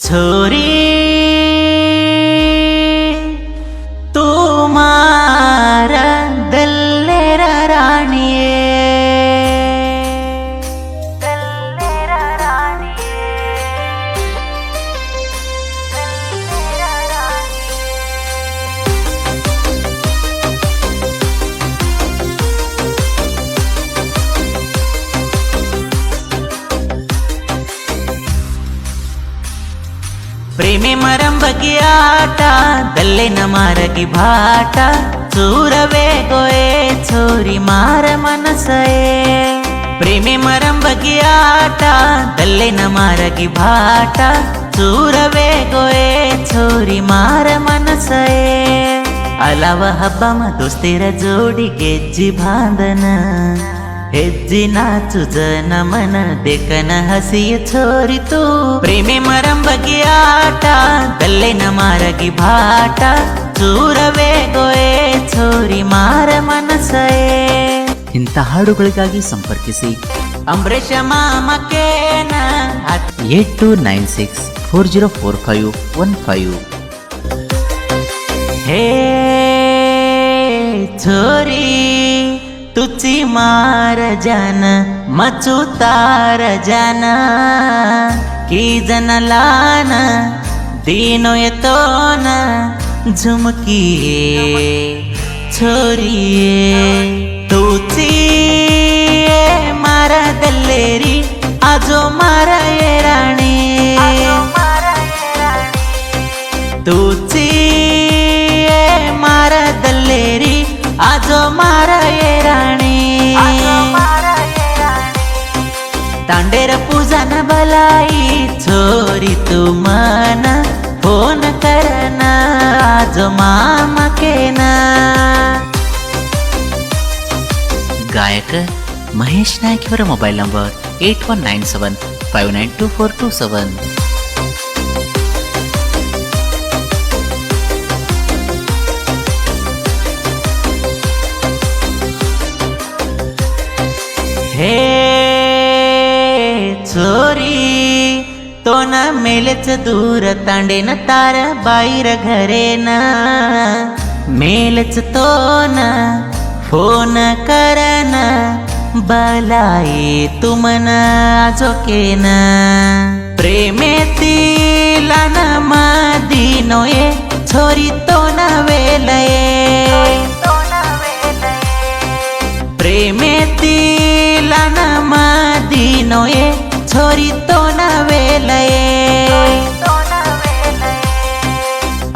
छोरी तुम्हारा दल्लेरा राणिये ಪ್ರೇಮಿ ಮರಂಬಗಿ ಆಟ ದಲ್ಲೆ ನ ಮಾರಗಿ ಭಾಟ ಚೂರವೇ ಗೋಯೆ ಚೋರಿ ಮಾರ ಮನಸಯೇ ಪ್ರೇಮಿ ಮರಂಬಗಿ ಆಟ ದಲ್ಲೆ ನ ಮಾರಗಿ ಭಾಟ ಚೂರವೇ ಗೋಯೆ ಚೋರಿ ಮಾರ ಮನಸಯೇ ಅಲವ ಹಬ್ಬ ದೋಸ್ತಿರ ಜೋಡಿ ಗೆಜ್ಜಿ ಬಾಂಧನ ಹೆಜ್ಜಿ ನಾಚು ಜನ ಮನ ದೇಕನ ಹಸಿಯ छोरी तू ಪ್ರೇಮಿ ಮರಂಬಗಿ ಆಟ ದಲ್ಲೆ ನ ಮಾರಗಿ ಭಾಟ ಚೂರವೇ ಗೋಯೆ ಚೋರಿ ಮಾರ ಮನಸಯೇ. ಇಂಥ ಹಾಡುಗಳಿಗಾಗಿ ಸಂಪರ್ಕಿಸಿ ಅಂಬರೀಷ ಮಾಮಕೇನ 8296404515. हे छोरी तुची मार जान मचू तार जान की जन लान दीनो येतो न झुमकी छोरी तुची मारा दल्लेरी आजो मारा ये राणी तुची मारा दल्लेरी आजो मारा ये राणी तांडेर पूजन बलाई छोरी तू मन फोन करना आजो मामा केना. गायक महेश नाईक ಇವರ ಮೊಬೈಲ್ ನಂಬರ್ 8197592427. हे छोरी तो न मेलेच दूर तांडे न तार बाहेर घरे न मेलच तो न फोन करन बलाई तुमन आजोकेन प्रेमेतीला न मदीनोये छोरी तो न वेलये प्रेमेतीला न मदीनोये छोरी तो न वेलये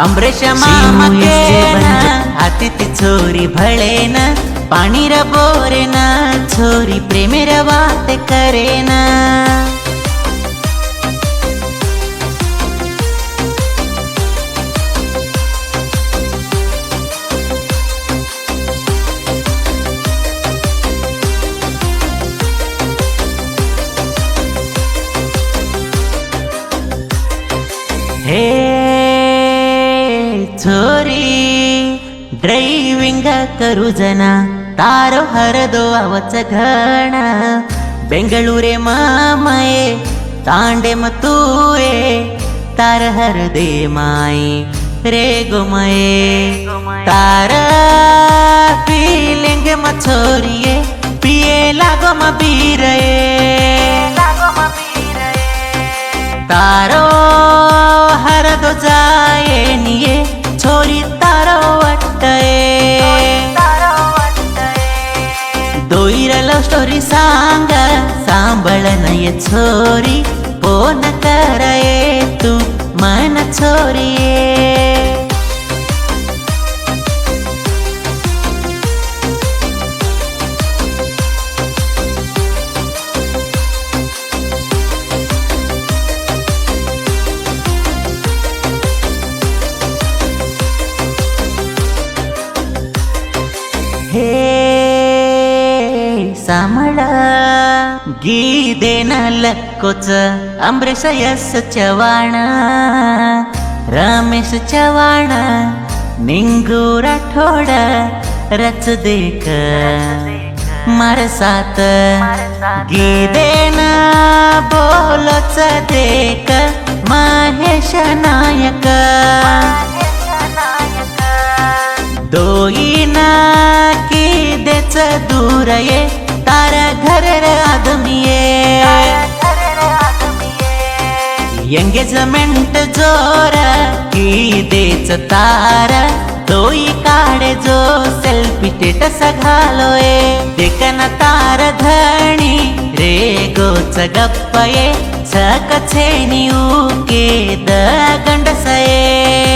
अंबरेश मामकेन हातीती छोरी भळेन पाणीर बोरेन छोरी प्रेमेर वात करेन. हे छोरी ड्राइविंग करू जना तारो हरदो आवच घण बेंगळूरे मामये तांडे मतुए तार हरदे माई रे गोमये तार फीलिंग म छोरिये पिए लागो म बीरये तारो हरदो जाये निये छोरी तारो वाटये दोईर लव स्टोरी सांग सांभळ नये छोरी फोन करये तू मन छोरिये. हे सामळा गीदेन लक्कोच अंबरीश यस चव्हाण रमेश चव्हाण निंगू राठोड रच देख मारसात गीदेन बोलोच देख महेश नायक दोईना की देच दूर ये तार घर आदमी एंगेजमेंट जोर की देच तार तोई काढे जो सेल्फी स्टेटस घालोय देखन तार धणी रे गोच गप्प ये सकछेनी उके द गंडसये